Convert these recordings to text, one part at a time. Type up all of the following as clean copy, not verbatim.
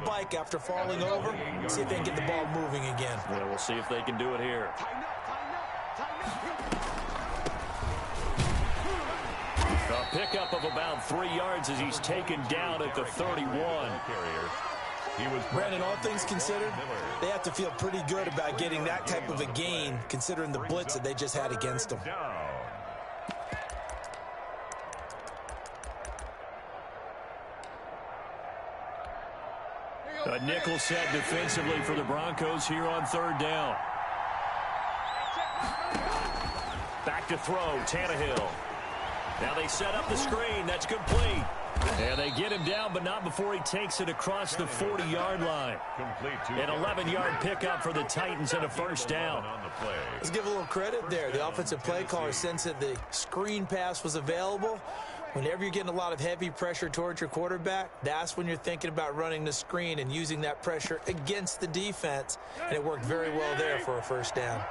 bike after falling over. See if they can get the ball moving again. Yeah, we'll see if they can do it here. A pickup of about 3 yards as he's taken down at the 31. Brandon, all things considered, they have to feel pretty good about getting that type of a gain, considering the blitz that they just had against them. A nickel set defensively for the Broncos here on 3rd down. Back to throw, Tannehill. Now they set up the screen. That's complete. And they get him down, but not before he takes it across the 40-yard line. An 11-yard pickup for the Titans and a 1st down. Let's give a little credit there. The offensive play caller sensed that the screen pass was available. Whenever you're getting a lot of heavy pressure towards your quarterback, that's when you're thinking about running the screen and using that pressure against the defense. And it worked very well there for a 1st down.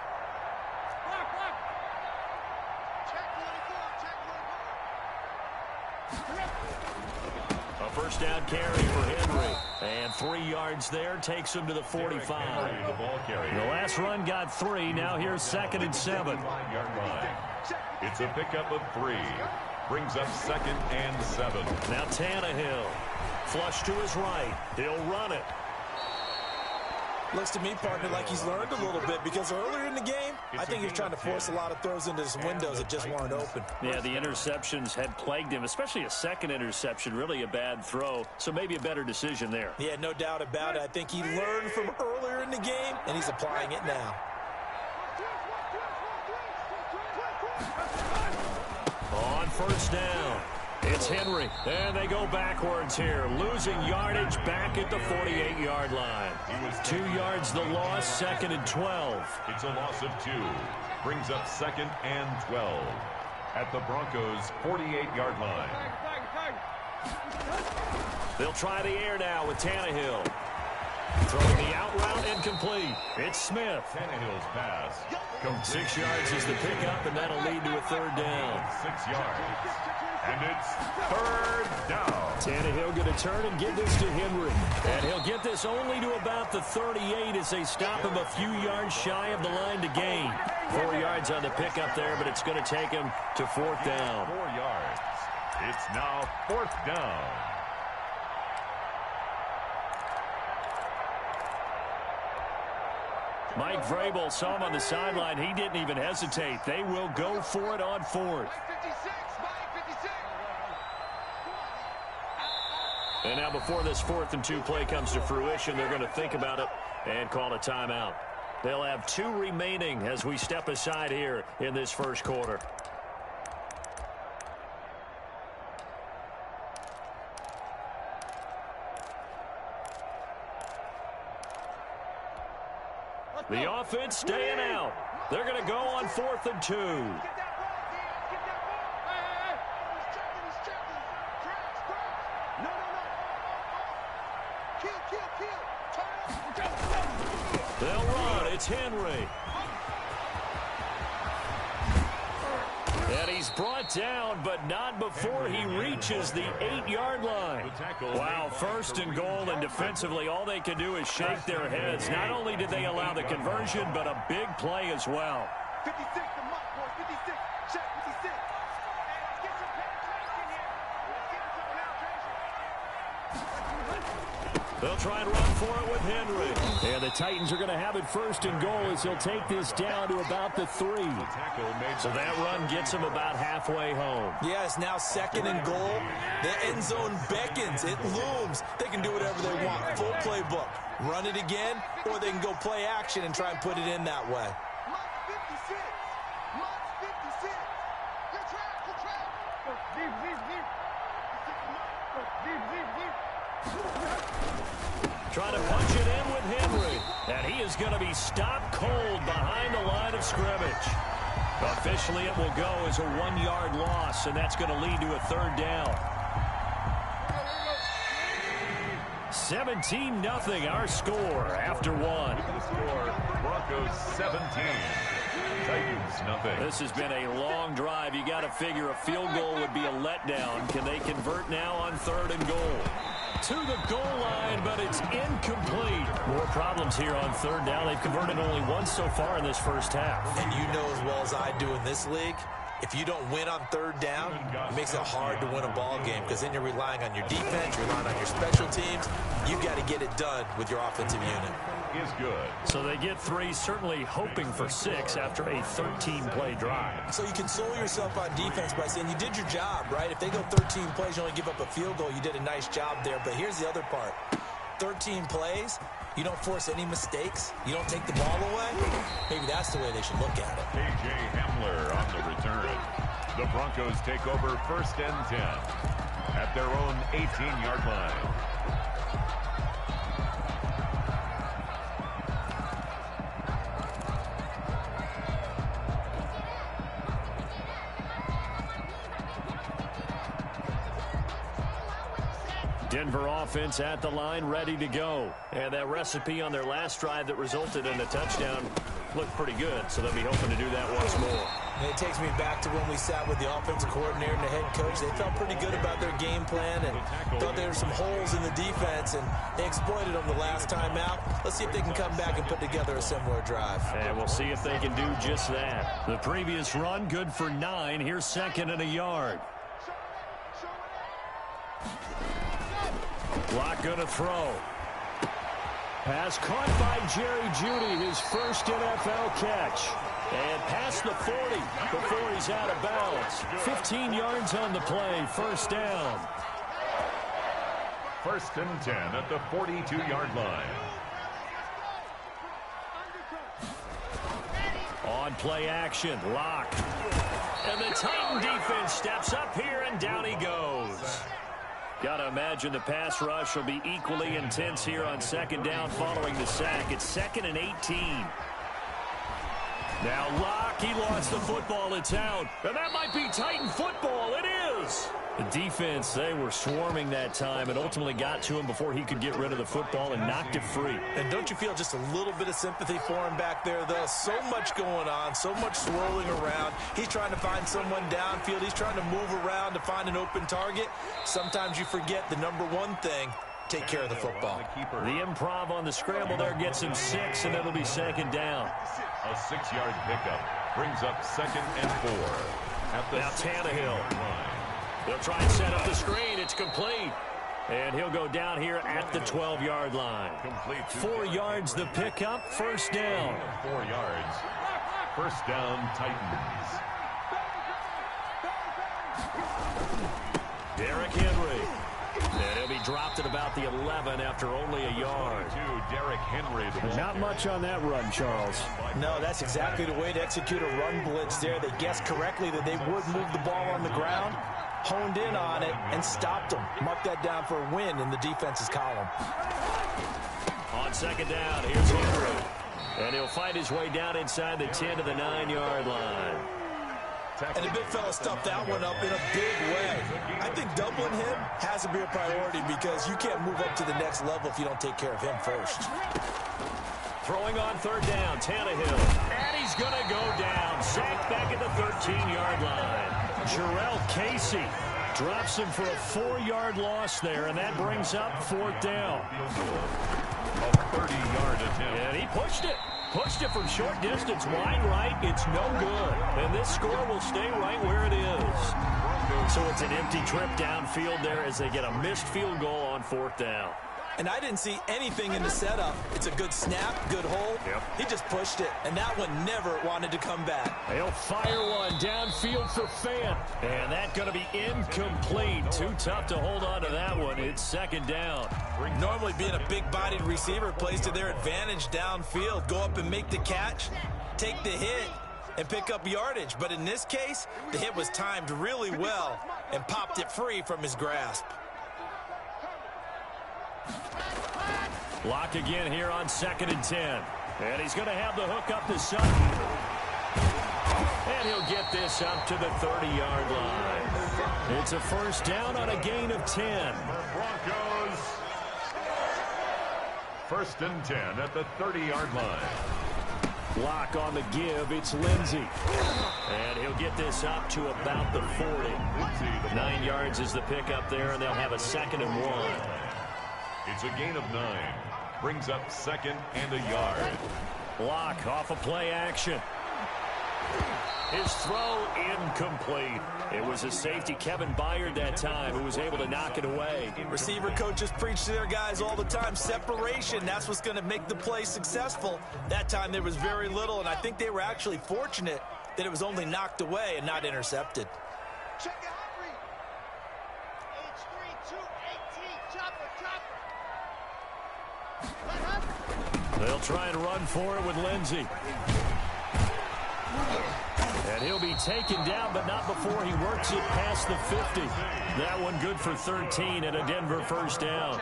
A 1st down carry for Henry. And 3 yards there takes him to the 45. The last run got 3. Now here's 2nd and 7. It's a pickup of 3. Brings up 2nd and 7. Now Tannehill. Flush to his right. He'll run it. Looks to me, partner, like he's learned a little bit, because earlier in the game, I think he was trying to force a lot of throws into some windows that just weren't open. Yeah, the interceptions had plagued him, especially a 2nd interception, really a bad throw, so maybe a better decision there. Yeah, no doubt about it. I think he learned from earlier in the game, and he's applying it now. On 1st down, it's Henry, and they go backwards here, losing yardage back at the 48-yard line. 2 yards the loss, 2nd and 12. It's a loss of 2. Brings up 2nd and 12 at the Broncos' 48-yard line. They'll try the air now with Tannehill. Throwing the out route incomplete. It's Smith. Tannehill's pass. 6 yards is the pickup, and that'll lead to a 3rd down. 6 yards. And it's 3rd down. Tannehill going to turn and give this to Henry. And he'll get this only to about the 38 as they stop him a few yards shy of the line to gain. 4 yards on the pickup there, but it's going to take him to 4th down. 4 yards. It's now 4th down. Mike Vrabel saw him on the sideline. He didn't even hesitate. They will go for it on 4th. And now before this 4th and 2 play comes to fruition, they're going to think about it and call a timeout. They'll have 2 remaining as we step aside here in this 1st quarter. The offense staying out. They're going to go on 4th and 2. They'll run. It's Henry. And he's brought down, but not before he reaches the 8-yard line. Wow, 1st and goal, and defensively all they can do is shake their heads. Not only did they allow the conversion, but a big play as well. 56, the mark, boys. 56. Check 56. Let's get some penetration here. Let's get some penetration. They'll try and run for it with Henry. And the Titans are going to have it 1st and goal as he'll take this down to about the 3. So that run gets him about halfway home. Yeah, it's now 2nd and goal. The end zone beckons. It looms. They can do whatever they want. Full playbook. Run it again, or they can go play action and try and put it in that way. Trying to punch it in with Henry. And he is going to be stopped cold behind the line of scrimmage. Officially, it will go as a 1-yard loss, and that's going to lead to a 3rd down. 17-0 our score after 1. The score, Broncos 17. Titans nothing. This has been a long drive. You got to figure a field goal would be a letdown. Can they convert now on 3rd and goal? to the goal line, but it's incomplete. More problems here on third down. They've converted only once so far in this first half. And you know as well as I do in this league, if you don't win on third down, it makes it hard to win a ball game because then you're relying on your defense, you're relying on your special teams. You've got to get it done with your offensive unit. Is good. So they get 3, certainly hoping for 6 after a 13-play drive. So you console yourself on defense by saying you did your job, right? If they go 13 plays, you only give up a field goal, you did a nice job there. But here's the other part. 13 plays, you don't force any mistakes, you don't take the ball away. Maybe that's the way they should look at it. A.J. Hamler on the return. The Broncos take over 1st and 10 at their own 18-yard line. Denver offense at the line, ready to go. And that recipe on their last drive that resulted in a touchdown looked pretty good, so they'll be hoping to do that once more. And it takes me back to when we sat with the offensive coordinator and the head coach. They felt pretty good about their game plan and thought there were some holes in the defense, and they exploited them the last time out. Let's see if they can come back and put together a similar drive. And we'll see if they can do just that. The previous run, good for 9. Here's 2nd and a yard. Lock going to throw. Pass caught by Jerry Jeudy, his first NFL catch. And past the 40 before he's out of bounds. 15 yards on the play, 1st down. 1st and 10 at the 42-yard line. On play action, Lock. And the Titan defense steps up here, and down he goes. Got to imagine the pass rush will be equally intense here on 2nd down following the sack. It's 2nd and 18. Now Lock, he lost the football. It's out. And that might be Titan football. It is. The defense, they were swarming that time and ultimately got to him before he could get rid of the football and knocked it free. And don't you feel just a little bit of sympathy for him back there, though? So much going on, so much swirling around. He's trying to find someone downfield. He's trying to move around to find an open target. Sometimes you forget the number one thing, take care of the football. The improv on the scramble there gets him 6, and it'll be 2nd down. A 6-yard pickup brings up 2nd and 4 at the now Tannehill. line. They'll try and set up the screen. It's complete. And he'll go down here at the 12-yard line. Complete. 4 yards the pickup, 1st down. 4 yards. 1st down, Titans. Derrick Henry. And he'll be dropped at about the 11 after only a yard. Derrick Henry. Not much on that run, Charles. No, that's exactly the way to execute a run blitz there. They guessed correctly that they would move the ball on the ground, honed in on it, and stopped them. Mark that down for a win in the defense's column. On 2nd down, here's Henry. And he'll fight his way down inside the 10 to the 9-yard line. And the big fella stuffed that one up in a big way. I think doubling him has to be a priority because you can't move up to the next level if you don't take care of him first. Throwing on 3rd down, Tannehill. And he's going to go down. Sacked back at the 13-yard line. Jarrell Casey drops him for a 4-yard loss there, and that brings up 4th down. A 30-yard attempt. And he pushed it. Pushed it from short distance, wide right. It's no good. And this score will stay right where it is. So it's an empty trip downfield there as they get a missed field goal on 4th down. And I didn't see anything in the setup. It's a good snap, good hold. Yep. He just pushed it, and that one never wanted to come back. He'll fire one downfield for Fant. And that's going to be incomplete. Too tough to hold on to that one. It's 2nd down. Normally being a big-bodied receiver plays to their advantage downfield. Go up and make the catch, take the hit, and pick up yardage. But in this case, the hit was timed really well and popped it free from his grasp. Lock again here on 2nd and 10. And he's going to have the hook up to Sutton. And he'll get this up to the 30-yard line. It's a 1st down on a gain of 10. Broncos. 1st and 10 at the 30-yard line. Lock on the give. It's Lindsey. And he'll get this up to about the 40. 9 yards is the pickup there, and they'll have a 2nd and 1. It's a gain of 9. Brings up 2nd and a yard. Block off of play action. His throw incomplete. It was a safety, Kevin Byard, that time, who was able to knock it away. Receiver coaches preach to their guys all the time. Separation, that's what's going to make the play successful. That time there was very little, and I think they were actually fortunate that it was only knocked away and not intercepted. Check it out, Reed. H3-2-18. Chopper. They'll try and run for it with Lindsey. And he'll be taken down, but not before he works it past the 50. That one good for 13 and a Denver first down.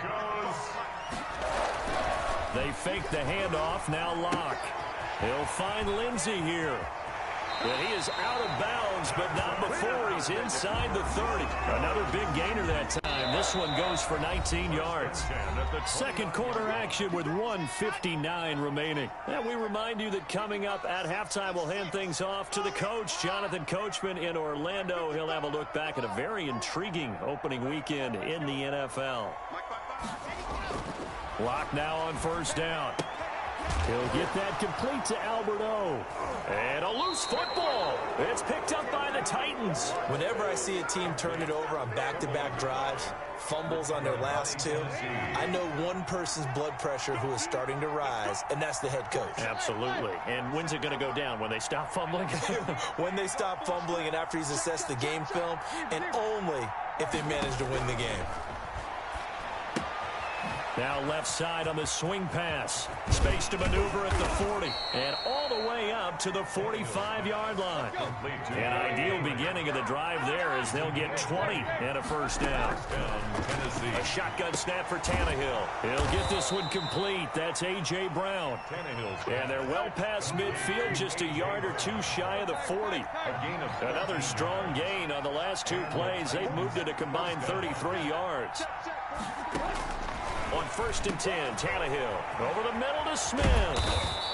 They fake the handoff, now Locke. He'll find Lindsey here. But he is out of bounds, but not before he's inside the 30. Another big gainer that time. This one goes for 19 yards. Second quarter action with 1:59 remaining. And we remind you that coming up at halftime, we'll hand things off to the coach, Jonathan Coachman in Orlando. He'll have a look back at a very intriguing opening weekend in the NFL. Locke now on first down. He'll get that complete to Alberto. And a loose football. It's picked up by the Titans. Whenever I see a team turn it over on back-to-back drives, fumbles on their last two, I know one person's blood pressure who is starting to rise, and that's the head coach. Absolutely. And when's it going to go down? When they stop fumbling? When they stop fumbling and after he's assessed the game film, and only if they manage to win the game. Now left side on the swing pass. Space to maneuver at the 40. And all the way up to the 45-yard line. An ideal beginning of the drive there as they'll get 20 and a first down. A shotgun snap for Tannehill. He'll get this one complete. That's A.J. Brown. And they're well past midfield, just a yard or two shy of the 40. Another strong gain on the last two plays. They've moved it a combined 33 yards. On 1st and 10, Tannehill over the middle to Smith.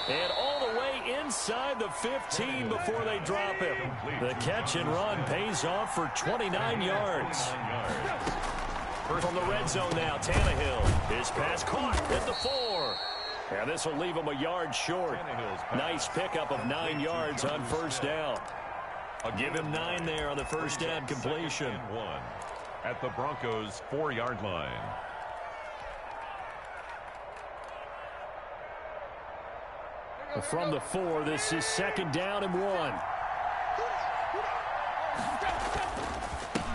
And all the way inside the 15 before they drop him. The catch and run pays off for 29 yards. From the red zone now, Tannehill. His pass caught at the 4. And this will leave him a yard short. Nice pickup of 9 yards on first down. I'll give him 9 there on the first down completion. 1 at the Broncos' 4-yard line. From the 4, this is 2nd down and 1.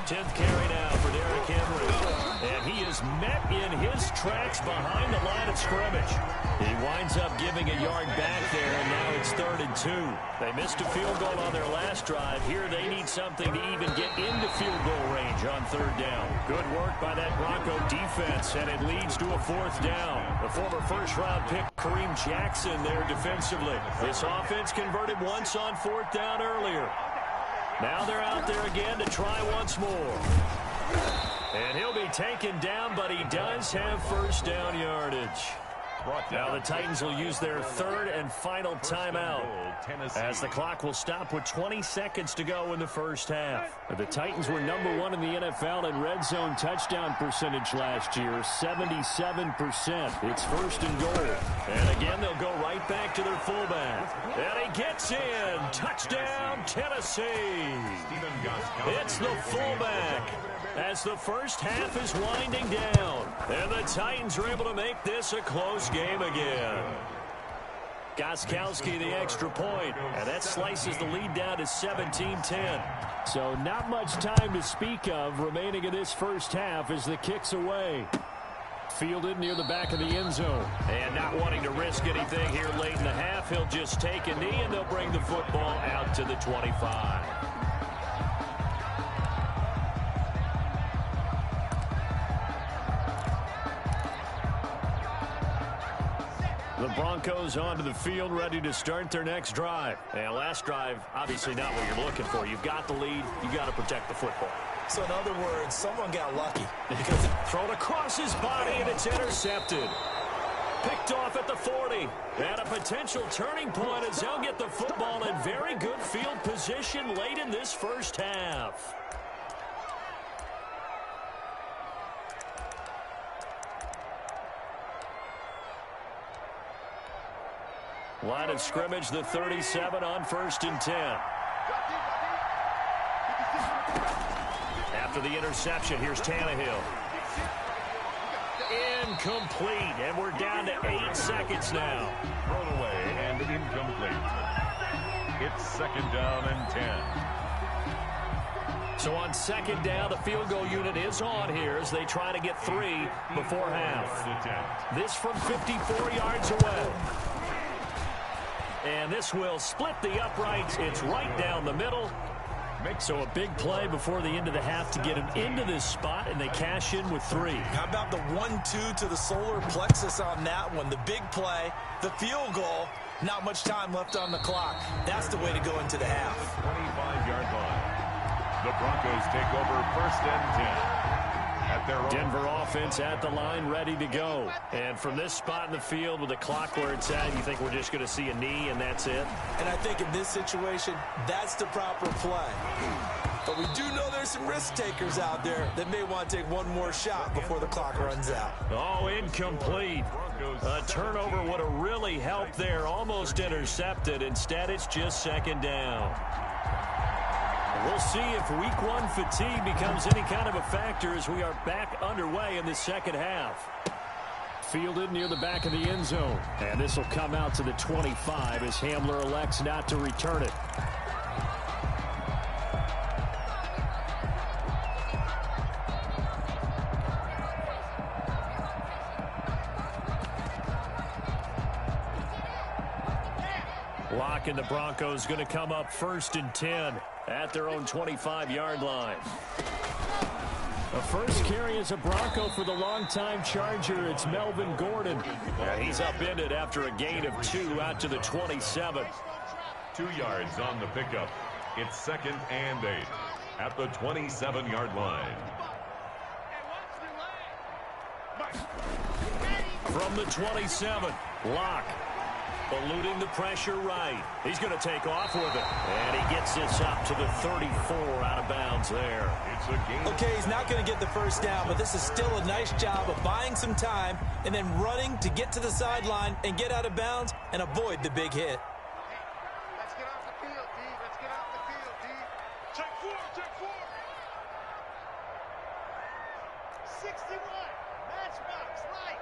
10th carry now for Derrick Henry. And he is met in his tracks behind the line of scrimmage. He winds up giving a yard back there, and now it's 3rd and 2. They missed a field goal on their last drive. Here they need something to even get into field goal range on 3rd down. Good work by that Bronco defense, and it leads to a 4th down. The former first-round pick Kareem Jackson there defensively. This offense converted once on 4th down earlier. Now they're out there again to try once more. And he'll be taken down, but he does have first down yardage. Now the Titans will use their 3rd and final timeout as the clock will stop with 20 seconds to go in the first half. The Titans were number 1 in the NFL in red zone touchdown percentage last year, 77%. It's 1st and goal. And again, they'll go right back to their fullback. And he gets in. Touchdown, Tennessee. It's the fullback as the first half is winding down. And the Titans are able to make this a close game again. Gostkowski the extra point, and that slices the lead down to 17-10. So not much time to speak of remaining in this first half as the kick's away. Fielded near the back of the end zone. And not wanting to risk anything here late in the half, he'll just take a knee, and they'll bring the football out to the 25. The Broncos onto the field, ready to start their next drive. And last drive, obviously not what you're looking for. You've got the lead. You've got to protect the football. So in other words, someone got lucky because thrown across his body, and it's intercepted. Picked off at the 40. And a potential turning point as they'll get the football in very good field position late in this first half. Line of scrimmage, the 37 on 1st and 10. After the interception, here's Tannehill. Incomplete, and we're down to 8 seconds now. Thrown away and incomplete. It's 2nd down and 10. So on 2nd down, the field goal unit is on here as they try to get 3 before half. This from 54 yards away. And this will split the uprights. It's right down the middle. So a big play before the end of the half to get him into this spot, and they cash in with 3. How about the 1-2 to the solar plexus on that one? The big play, the field goal, not much time left on the clock. That's the way to go into the half. 25-yard line. The Broncos take over 1st and 10. At their own. Denver offense at the line, ready to go. And from this spot in the field with the clock where it's at, you think we're just going to see a knee and that's it? And I think in this situation, that's the proper play. But we do know there's some risk takers out there that may want to take one more shot before the clock runs out. Oh, incomplete. A turnover would have really helped there. Almost intercepted. Instead, it's just 2nd down. We'll see if week 1 fatigue becomes any kind of a factor as we are back underway in the 2nd half. Fielded near the back of the end zone. And this will come out to the 25 as Hamler elects not to return it. Locke and the Broncos going to come up 1st and 10 at their own 25-yard line. The first carry is a Bronco for the longtime Charger. It's Melvin Gordon. And he's upended after a gain of 2 out to the 27. 2 yards on the pickup. It's 2nd and 8 at the 27-yard line. From the 27, Locke. Eluding the pressure right. He's going to take off with it. And he gets this up to the 34 out of bounds there. It's a game. Okay, he's not going to get the first down, but this is still a nice job of buying some time and then running to get to the sideline and get out of bounds and avoid the big hit. Let's get off the field, D. Let's get off the field, D. Check 4, check 4. 61. Matchbox, right.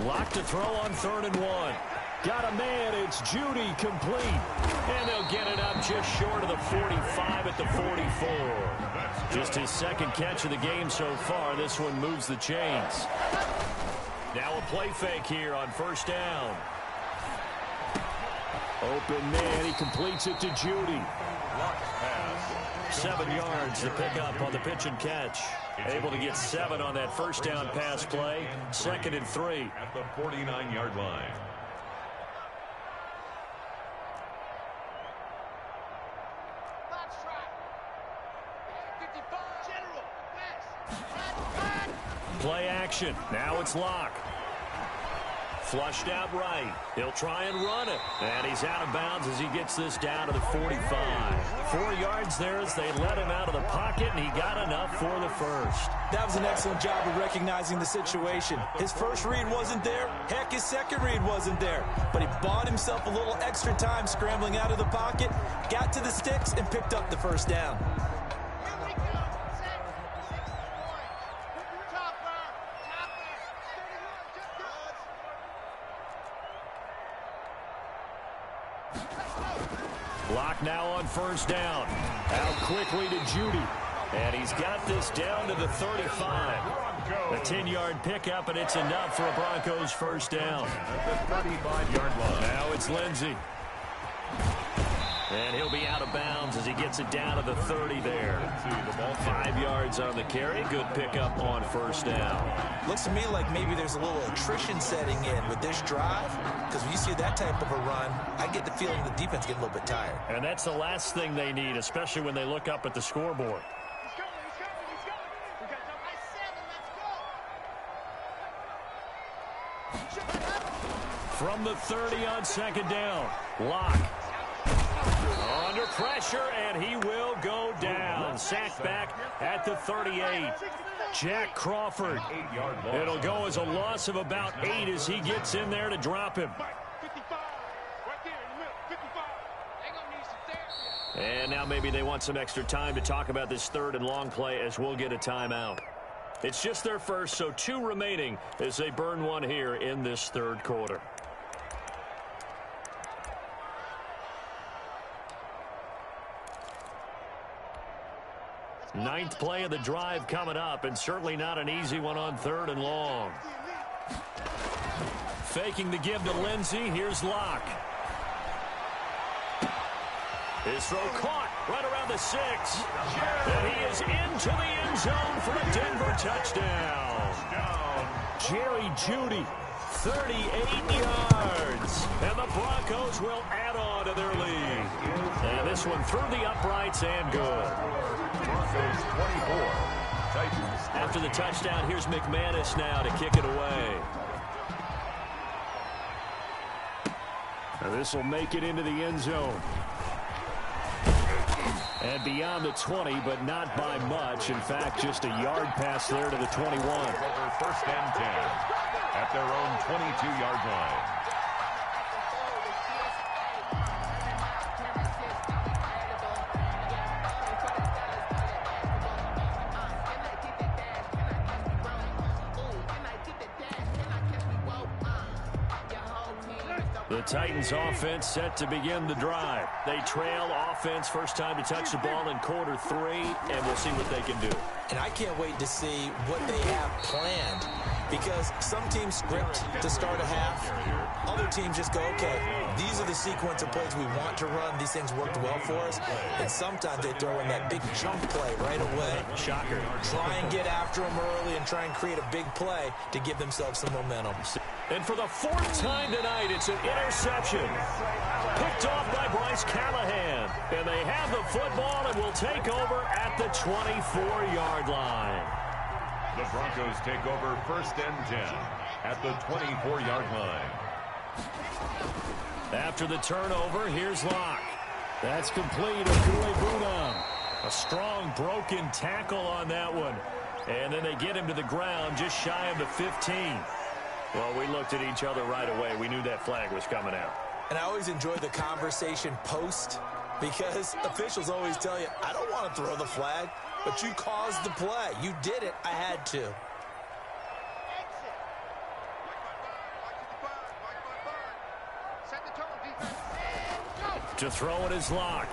Locke to throw on 3rd and 1. Got a man. It's Judy complete. And they'll get it up just short of the 45 at the 44. Just his 2nd catch of the game so far. This one moves the chains. Now a play fake here on 1st down. Open man. He completes it to Judy. 7 yards to pick up on the pitch and catch. Able to get 7 on that 1st down pass play. 2nd and 3. At the 49-yard line. Box track. 55. General. West. Play action. Now it's Locke. Flushed out right. He'll try and run it. And he's out of bounds as he gets this down to the 45. 4 yards there as they let him out of the pocket, and he got enough for the first. That was an excellent job of recognizing the situation. His first read wasn't there. Heck, his second read wasn't there. But he bought himself a little extra time scrambling out of the pocket, got to the sticks, and picked up the first down. Here we go. 6 points. Topper. Topper. 31. Just good. Locke now on 1st down. Out quickly to Judy. And he's got this down to the 35. A 10-yard pickup, and it's enough for a Broncos 1st down. At the 35-yard line. Now it's Lindsey. And he'll be out of bounds as he gets it down to the 30 there. 5 yards on the carry. Good pickup on 1st down. Looks to me like maybe there's a little attrition setting in with this drive, because when you see that type of a run, I get the feeling the defense get a little bit tired. And that's the last thing they need, especially when they look up at the scoreboard. He's going. He's going. He's going. We got to high 7. Let's go. From the 30 on 2nd down, Locke. Under pressure, and he will go down. sack back at the 38. Jack Crawford. It'll go as a loss of about 8 as he gets in there to drop him. And now maybe they want some extra time to talk about this third and long play as we'll get a timeout. It's just their first, so 2 remaining as they burn one here in this third quarter. Ninth play of the drive coming up, and certainly not an easy one on third and long. Faking the give to Lindsey. Here's Locke. His throw caught right around the 6. And he is into the end zone for a Denver touchdown. Jerry Jeudy, 38 yards. And the Broncos will add on to their lead. And this one through the uprights and good. Broncos 24. Titans. After the touchdown, here's McManus now to kick it away. Now this will make it into the end zone. And beyond the 20, but not by much. In fact, just a yard pass there to the 21. Over first and 10 at their own 22-yard line. The Titans offense set to begin the drive. They trail offense first time to touch the ball in quarter 3, and we'll see what they can do. And I can't wait to see what they have planned, because some teams script to start a half. Other teams just go, okay, these are the sequence of plays we want to run. These things worked well for us. And sometimes they throw in that big chunk play right away. Shocker. Try and get after them early and try and create a big play to give themselves some momentum. And for the 4th time tonight, it's an interception. Picked off by Bryce Callahan. And they have the football and will take over at the 24-yard line. The Broncos take over first and 10 at the 24-yard line. After the turnover, here's Locke. That's complete. Okuegbunam. A strong broken tackle on that one. And then they get him to the ground just shy of the 15. Well, we looked at each other right away. We knew that flag was coming out. And I always enjoy the conversation post, because officials always tell you, I don't want to throw the flag, but you caused the play. You did it. I had to. To throw it is Locke.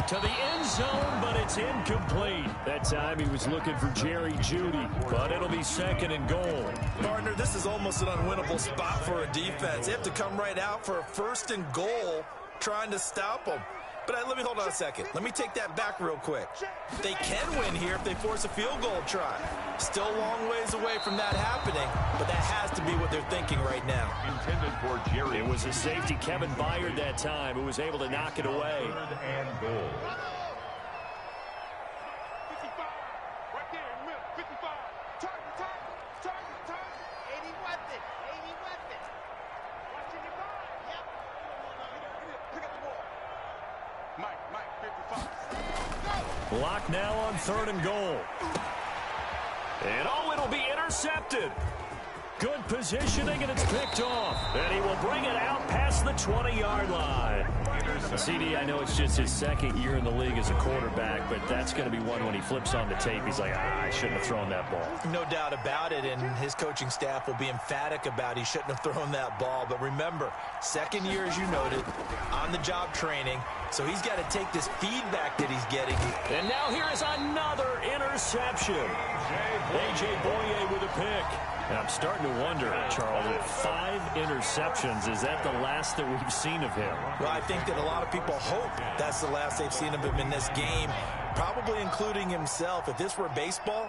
To the end zone, but it's incomplete. That time he was looking for Jerry Jeudy, but it'll be 2nd and goal. Partner, this is almost an unwinnable spot for a defense. They have to come right out for a 1st and goal trying to stop them. But let me hold on a second. Let me take that back real quick. They can win here if they force a field goal try. Still a long ways away from that happening, but that has to be what they're thinking right now. Intended for Jerry. It was a safety, Kevin Byard, that time, who was able to knock it away. 3rd and goal. 55, right there in the middle, 55. Target. 80 weapon. Watching your line. Yep. Pick up the ball. Mike, 55. Locke now on 3rd and goal. And it'll be intercepted. Good positioning, and it's picked off. And he will bring it out past the 20-yard line. CD, I know it's just his 2nd year in the league as a quarterback, but that's going to be one when he flips on the tape. He's like, I shouldn't have thrown that ball. No doubt about it, and his coaching staff will be emphatic about he shouldn't have thrown that ball. But remember, 2nd year, as you noted, on-the-job training, so he's got to take this feedback that he's getting. And now here is another interception. A.J. Boye with a pick. And I'm starting to wonder, Charles, with 5 interceptions, is that the last that we've seen of him? Well, I think that a lot of people hope that's the last they've seen of him in this game, probably including himself. If this were baseball,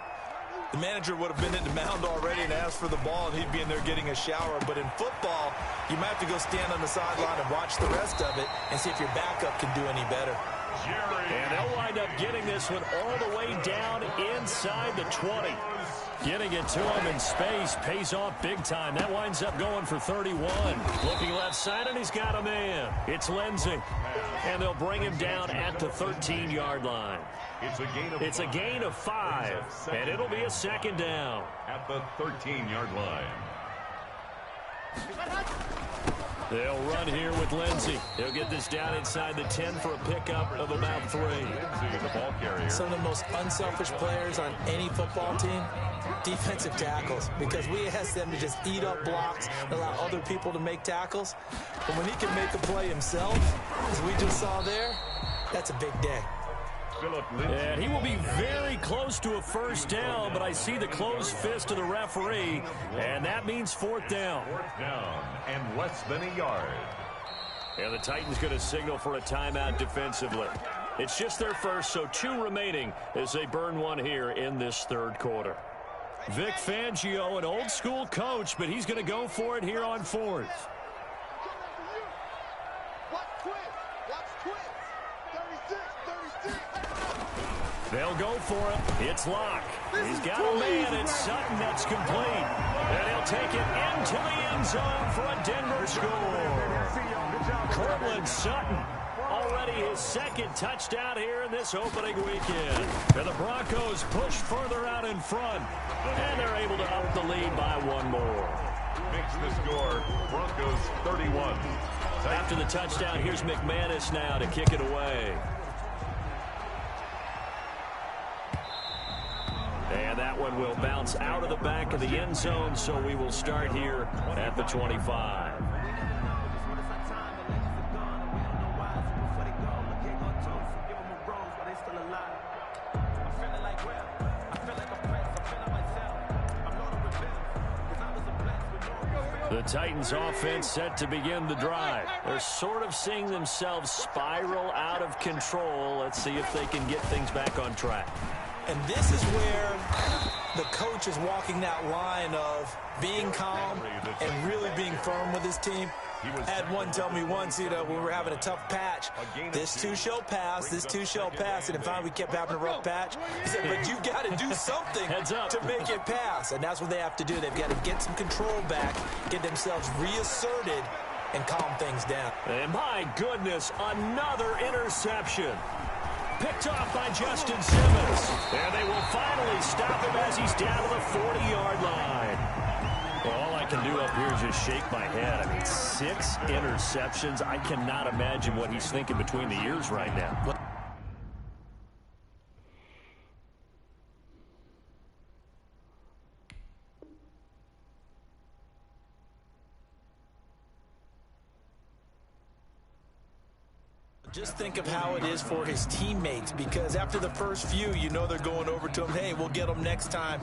the manager would have been in the mound already and asked for the ball, and he'd be in there getting a shower. But in football, you might have to go stand on the sideline and watch the rest of it and see if your backup can do any better. And they'll wind up getting this one all the way down inside the 20. Getting it to him in space pays off big time. That winds up going for 31. Looking left side, and he's got a man. It's Lindsey. And they'll bring him down at the 13-yard line. It's a gain of 5, and it'll be a second down. At the 13-yard line. They'll run here with Lindsey. He'll get this down inside the 10 for a pickup of about 3. The ball carrier. Some of the most unselfish players on any football team, defensive tackles, because we ask them to just eat up blocks and allow other people to make tackles. But when he can make a play himself, as we just saw there, that's a big day. And he will be very close to a first down, but I see the closed fist of the referee, and that means 4th down. 4th down and less than a yard. And the Titans going to signal for a timeout defensively. It's just their first, so 2 remaining as they burn one here in this 3rd quarter. Vic Fangio, an old-school coach, but he's going to go for it here on 4th. They'll go for it. It's Locke. He's got a man. It's Sutton. That's complete. And he'll take it into the end zone for a Denver score. Courtland Sutton, already his 2nd touchdown here in this opening weekend. And the Broncos push further out in front. And they're able to up the lead by 1 more. Makes the score Broncos 31. After the touchdown, here's McManus now to kick it away. And that one will bounce out of the back of the end zone, so we will start here at the 25. The Titans offense set to begin the drive. They're sort of seeing themselves spiral out of control. Let's see if they can get things back on track. And this is where the coach is walking that line of being calm and really being firm with his team. I had one tell me once, when we were having a tough patch, this too shall pass, this too shall pass. And finally we kept having a rough patch. He said, but you got to do something to make it pass. And that's what they have to do. They've got to get some control back, get themselves reasserted, and calm things down. And my goodness, another interception. Picked off by Justin Simmons. And they will finally stop him as he's down to the 40-yard line. Well, all I can do up here is just shake my head. I mean, 6 interceptions. I cannot imagine what he's thinking between the ears right now. Just think of how it is for his teammates, because after the first few, they're going over to him, hey, we'll get them next time.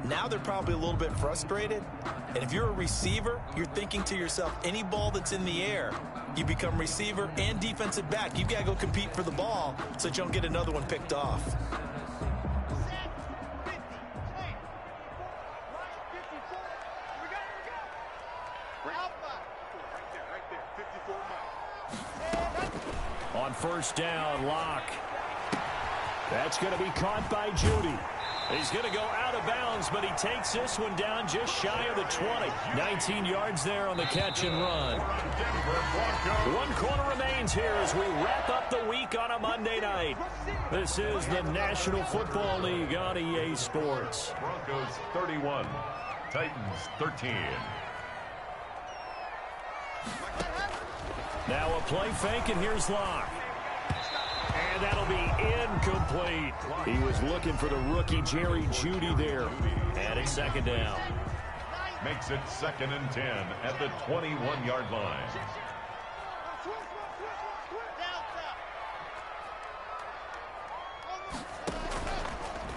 Now they're probably a little bit frustrated. And if you're a receiver, you're thinking to yourself, any ball that's in the air, you become receiver and defensive back. You've got to go compete for the ball so that you don't get another one picked off. On first down, Locke. That's going to be caught by Judy. He's going to go out of bounds, but he takes this one down just shy of the 20. 19 yards there on the catch and run. 1 quarter remains here as we wrap up the week on a Monday night. This is the National Football League on EA Sports. Broncos 31, Titans 13. Now a play fake, and here's Locke. And that'll be incomplete. He was looking for the rookie Jerry Jeudy there. And it's 2nd down. Makes it 2nd and 10 at the 21-yard line.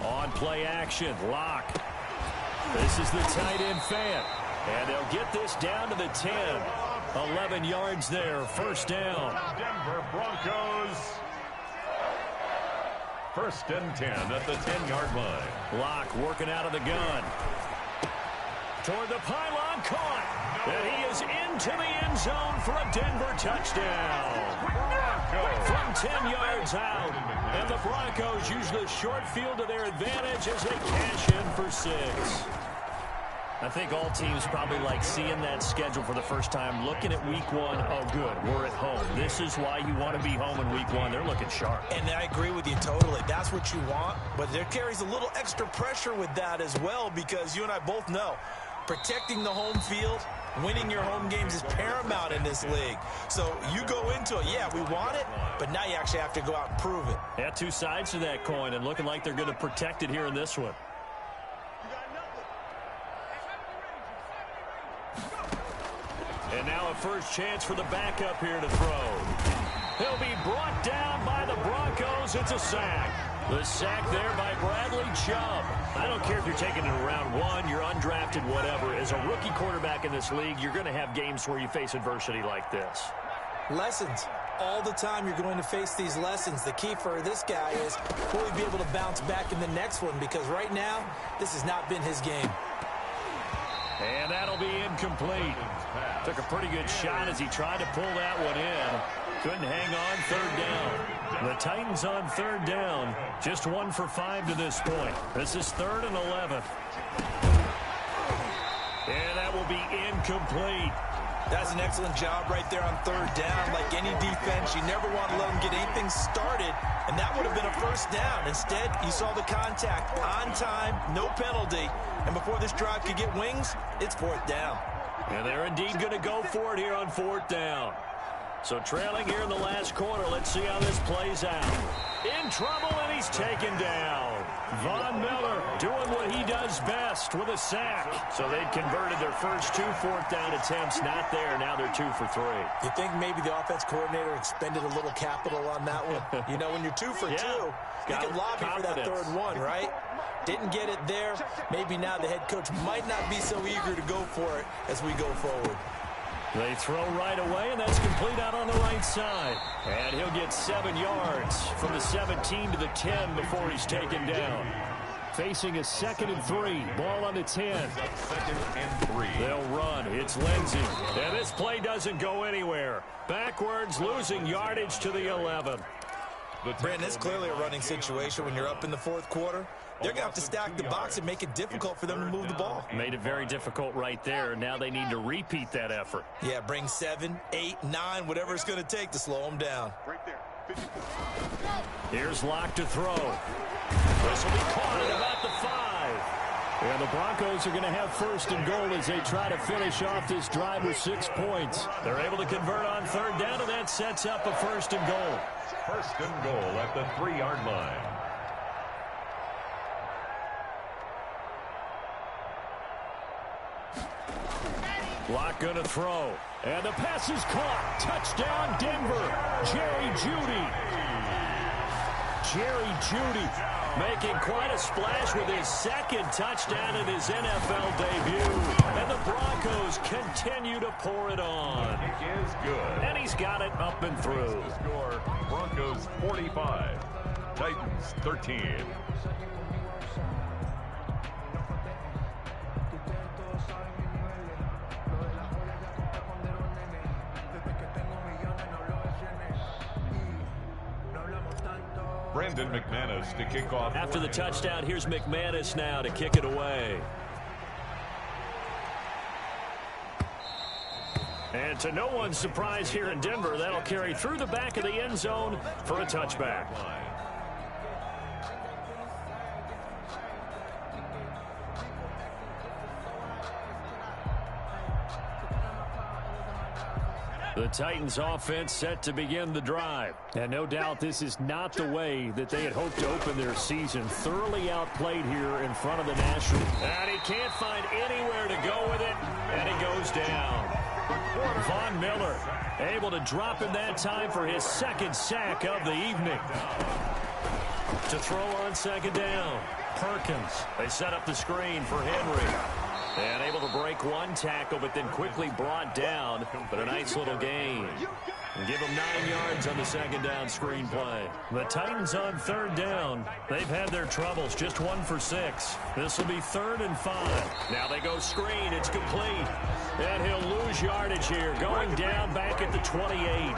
On play action, Locke. This is the tight end fan. And they'll get this down to the 10. 11 yards there, first down. Denver Broncos. 1st and 10 at the 10-yard line. Locke working out of the gun. Toward the pylon, caught. And he is into the end zone for a Denver touchdown. from 10 yards out. And the Broncos use the short field to their advantage as they cash in for 6. I think all teams probably like seeing that schedule for the first time, looking at week 1. Oh, good, we're at home. This is why you want to be home in week 1. They're looking sharp. And I agree with you totally. That's what you want. But there carries a little extra pressure with that as well, because you and I both know protecting the home field, winning your home games is paramount in this league. So you go into it, yeah, we want it, but now you actually have to go out and prove it. Yeah, 2 sides to that coin, and looking like they're going to protect it here in this one. And now a first chance for the backup here to throw. He'll be brought down by the Broncos. It's a sack. The sack there by Bradley Chubb. I don't care if you're taking it in round 1, you're undrafted, whatever. As a rookie quarterback in this league, you're going to have games where you face adversity like this. Lessons. All the time you're going to face these lessons. The key for this guy is will he be able to bounce back in the next one, because right now, this has not been his game. And that'll be incomplete. Took a pretty good shot as he tried to pull that one in. Couldn't hang on, 3rd down. The Titans on 3rd down. Just 1 for 5 to this point. This is 3rd and 11. And that will be incomplete. That's an excellent job right there on 3rd down. Like any defense, you never want to let them get anything started, and that would have been a first down. Instead, you saw the contact on time, no penalty, and before this drive could get wings, it's 4th down. And they're indeed going to go for it here on 4th down. So trailing here in the last quarter, let's see how this plays out. In trouble, and he's taken down. Von Miller doing what he does best with a sack. So they'd converted their first 2 4th down attempts. Not there. Now they're 2 for 3. You think maybe the offense coordinator expended a little capital on that one? You know, when you're 2 for 2, you can lobby for that 3rd one, right? Didn't get it there. Maybe now the head coach might not be so eager to go for it as we go forward. They throw right away, and that's complete out on the right side. And he'll get 7 yards from the 17 to the 10 before he's taken down. Facing a 2nd and 3. Ball on the 10. 2nd and 3. They'll run. It's Lindsey. And this play doesn't go anywhere. Backwards, losing yardage to the 11. Brandon, it's clearly a running situation when you're up in the 4th quarter. They're going to have to stack the box and make it difficult for them to move the ball. Made it very difficult right there. Now they need to repeat that effort. Yeah, bring 7, 8, 9, whatever it's going to take to slow them down. Right there. Here's Locke to throw. This will be caught at about the 5. And the Broncos are going to have 1st and goal as they try to finish off this drive with 6 points. They're able to convert on 3rd down, and that sets up a 1st and goal. 1st and goal at the 3-yard line. Locke going to throw. And the pass is caught. Touchdown, Denver. Jerry Jeudy. Jerry Jeudy making quite a splash with his 2nd touchdown in his NFL debut. And the Broncos continue to pour it on. It is good. And he's got it up and through. Score, Broncos 45, Titans 13. Brandon McManus to kick off. After the touchdown, here's McManus now to kick it away. And to no one's surprise here in Denver, that'll carry through the back of the end zone for a touchback. The Titans offense set to begin the drive. And no doubt this is not the way that they had hoped to open their season. Thoroughly outplayed here in front of the Nationals. And he can't find anywhere to go with it. And he goes down. Von Miller able to drop him that time for his 2nd sack of the evening. To throw on 2nd down. Perkins. They set up the screen for Henry. And able to break 1 tackle, but then quickly brought down. But a nice little gain. And give them 9 yards on the 2nd down screen play. The Titans on 3rd down. They've had their troubles. Just 1 for 6. This will be 3rd and 5. Now they go screen. It's complete. And he'll lose yardage here, going down back at the 28.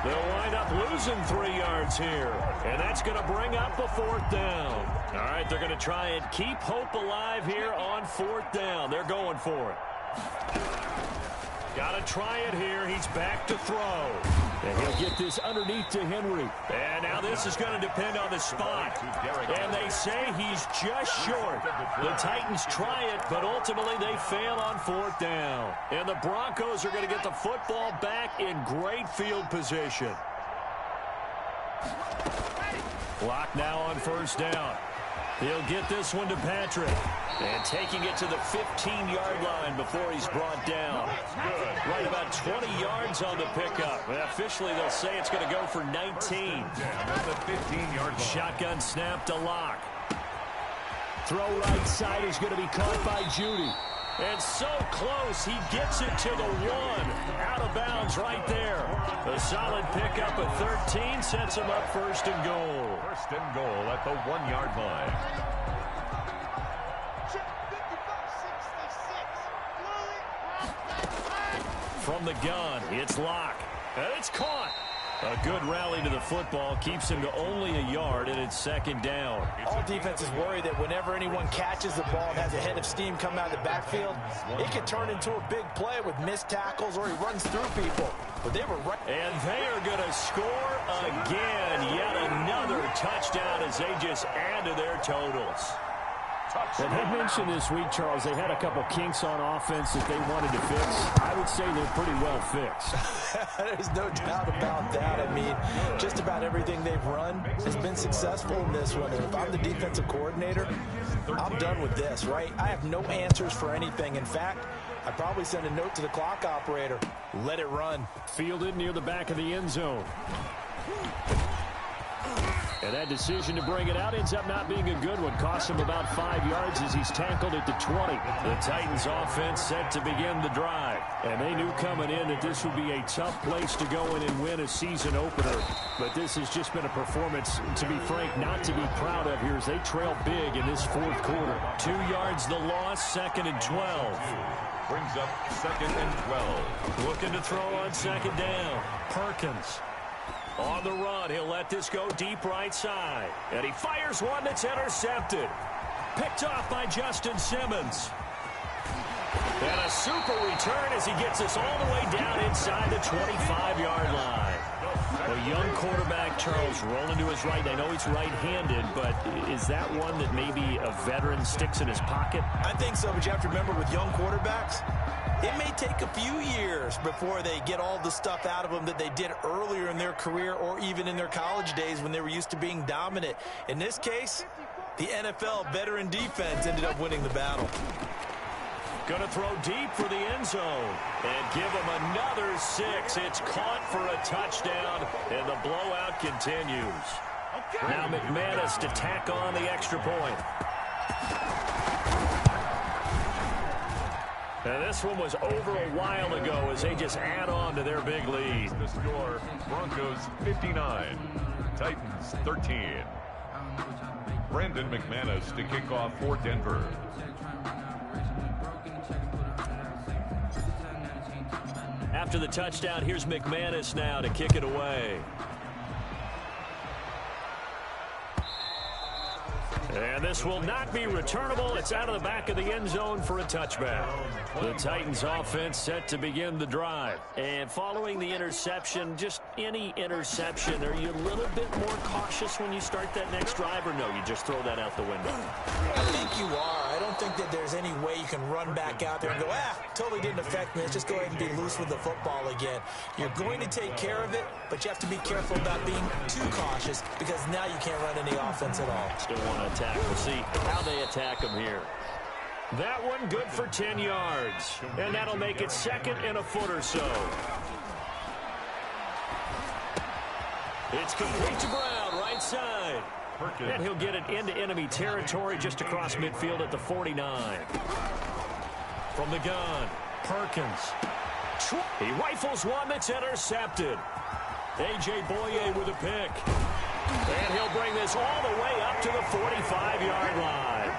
They'll wind up losing 3 yards here. And that's going to bring up a 4th down. All right, they're going to try and keep hope alive here on 4th down. They're going for it. Got to try it here. He's back to throw. And he'll get this underneath to Henry. And now this is going to depend on the spot. And they say he's just short. The Titans try it, but ultimately they fail on 4th down. And the Broncos are going to get the football back in great field position. Clock now on 1st down. He'll get this one to Patrick. And taking it to the 15-yard line before he's brought down. Right about 20 yards on the pickup. And officially, they'll say it's going to go for 19. The 15-yard line. Shotgun snap to Lock. Throw right side is going to be caught by Judy. And so close, he gets it to the 1. Out of bounds right there. A solid pickup at 13 sets him up 1st and goal. 1st and goal at the 1-yard line. From the gun, it's Lock. And it's caught. A good rally to the football keeps him to only a yard, and it's 2nd down. All defenses worry that whenever anyone catches the ball and has a head of steam come out of the backfield, it can turn into a big play with missed tackles or he runs through people. But they were right. And they are going to score again. Yet another touchdown as they just add to their totals. And they mentioned this week, Charles, they had a couple kinks on offense that they wanted to fix. I would say they're pretty well fixed. There's no doubt about that. I mean, just about everything they've run has been successful in this one. And if I'm the defensive coordinator, I'm done with this, right? I have no answers for anything. In fact, I'd probably send a note to the clock operator. Let it run. Fielded near the back of the end zone. And that decision to bring it out ends up not being a good one. Costs him about 5 yards as he's tackled at the 20. The Titans offense set to begin the drive. And they knew coming in that this would be a tough place to go in and win a season opener. But this has just been a performance, to be frank, not to be proud of here as they trail big in this 4th quarter. 2 yards the loss, 2nd and 12. Brings up 2nd and 12. Looking to throw on 2nd down. Perkins. On the run, he'll let this go deep right side. And he fires one that's intercepted. Picked off by Justin Simmons. And a super return as he gets this all the way down inside the 25-yard line. A young quarterback, Charles, rolling to his right. I know he's right-handed, but is that one that maybe a veteran sticks in his pocket? I think so, but you have to remember with young quarterbacks, it may take a few years before they get all the stuff out of them that they did earlier in their career or even in their college days when they were used to being dominant. In this case, the NFL veteran defense ended up winning the battle. Going to throw deep for the end zone and give him another 6. It's caught for a touchdown, and the blowout continues. Now McManus to tack on the extra point. And this one was over a while ago as they just add on to their big lead. The score, Broncos 59, Titans 13. Brandon McManus to kick off for Denver. After the touchdown, here's McManus now to kick it away. And this will not be returnable. It's out of the back of the end zone for a touchback. The Titans offense set to begin the drive. And following the interception, just any interception, are you a little bit more cautious when you start that next drive, or no, you just throw that out the window? I think you are. I don't think that there's any way you can run back out there and go, totally didn't affect me. Let's just go ahead and be loose with the football again. You're going to take care of it, but you have to be careful about being too cautious because now you can't run any offense at all. Still want to attack. We'll see how they attack him here. That one good for 10 yards. And that'll make it 2nd and a foot or so. It's complete to Brown, right side. And he'll get it into enemy territory just across midfield at the 49. From the gun, Perkins. He rifles one that's intercepted. A.J. Boye with a pick. And he'll bring this all the way up to the 45-yard line.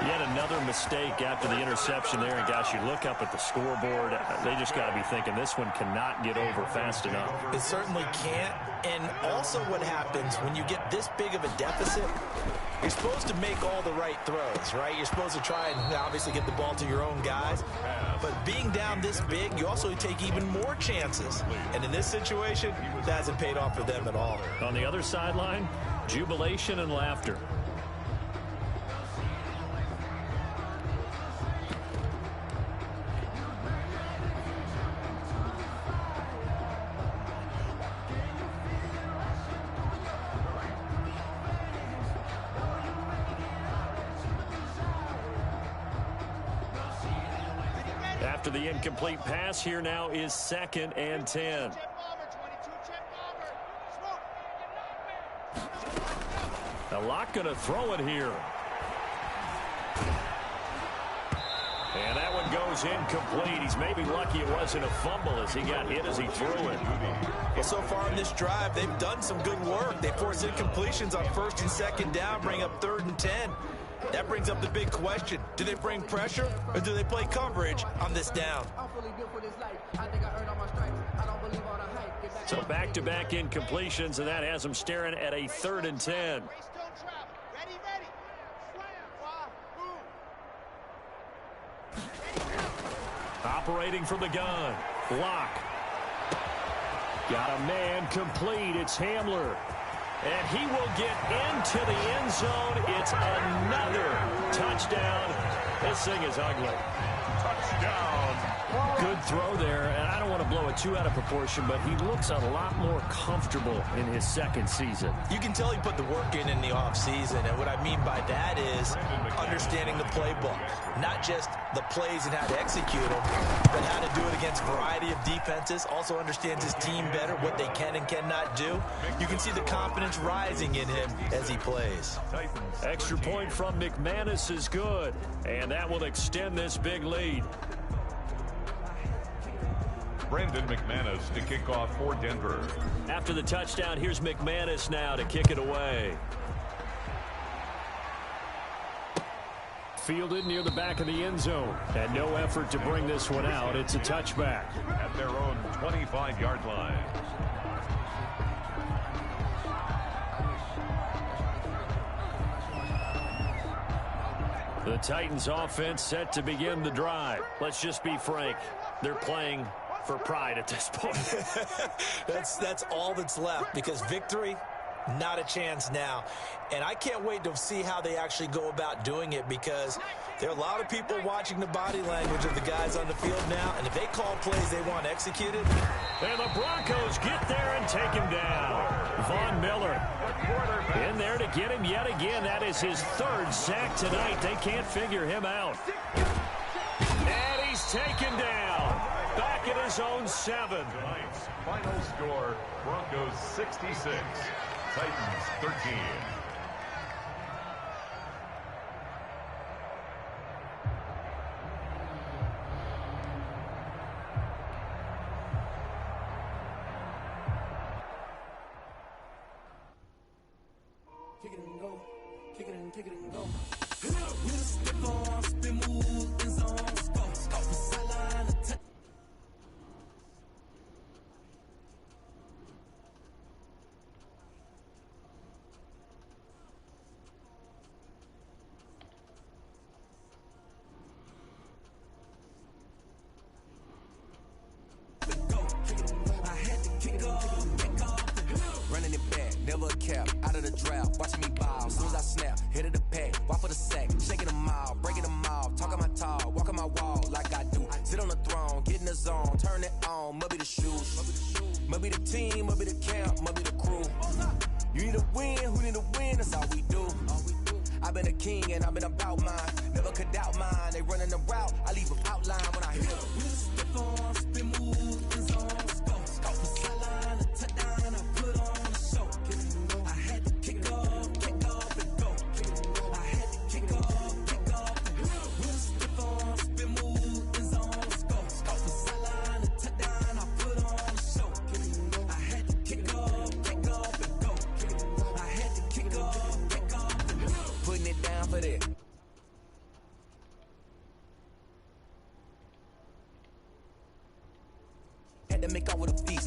Yet another mistake after the interception there. And, gosh, you look up at the scoreboard. They just got to be thinking this one cannot get over fast enough. It certainly can't. And also what happens when you get this big of a deficit, you're supposed to make all the right throws, right? You're supposed to try and obviously get the ball to your own guys. But being down this big, you also take even more chances. And in this situation, that hasn't paid off for them at all. On the other sideline, jubilation and laughter. After the incomplete pass, here now is 2nd and 10. A lot going to throw it here. And that one goes incomplete. He's maybe lucky it wasn't a fumble as he got hit as he threw it. Well, so far in this drive, they've done some good work. They force incompletions on 1st and 2nd down, bring up 3rd and 10. That brings up the big question. Do they bring pressure or do they play coverage on this down? So back-to-back incompletions, and that has them staring at a 3rd and 10. Operating from the gun. Block. Got a man complete. It's Hamler. And he will get into the end zone. It's another touchdown. This thing is ugly. Touchdown. Good throw there, and I don't want to blow it too out of proportion, but he looks a lot more comfortable in his 2nd season. You can tell he put the work in the offseason, and what I mean by that is understanding the playbook. Not just the plays and how to execute them, but how to do it against a variety of defenses. Also understands his team better, what they can and cannot do. You can see the confidence rising in him as he plays. Extra point from McManus is good, and that will extend this big lead. Brandon McManus to kick off for Denver. After the touchdown, here's McManus now to kick it away. Fielded near the back of the end zone. And no effort to bring this one out. It's a touchback. At their own 25-yard line. The Titans offense set to begin the drive. Let's just be frank. They're playing for pride at this point. That's all that's left, because victory, not a chance now. And I can't wait to see how they actually go about doing it, because there are a lot of people watching the body language of the guys on the field now, and if they call plays they want executed. And the Broncos get there and take him down. Von Miller in there to get him yet again. That is his 3rd sack tonight. They can't figure him out. And he's taken down. Back at his own 7. Tonight's final score, Broncos 66, Titans 13. Kick it and go. Kick it and go. We'll step on, spin, move, in zone, go. Sideline, attack. Running it back, never a cap, out of the drought, watching me ball, soon as I snap, hit of the pack, walk for the sack, shaking them all, breaking them all, talking my talk, walking my wall like I do, sit on the throne, get in the zone, turn it on, must be the shoes, must be the team, must be the camp, must be the crew, you need a win, who need a win, that's all we do, I've been a king and I've been about mine, never could doubt mine, they running the route, I leave them outline when I hit them. We'll step on, spin, move, in zone, go. Sideline, attack down, I put on a show. I had to kick off and go. I had to kick off and go. We'll step on, spin, move, in zone, go. Sideline, attack down, I put on a show. I had to kick off and go. I had to kick off and go. Putting it down for that. make out with a feet.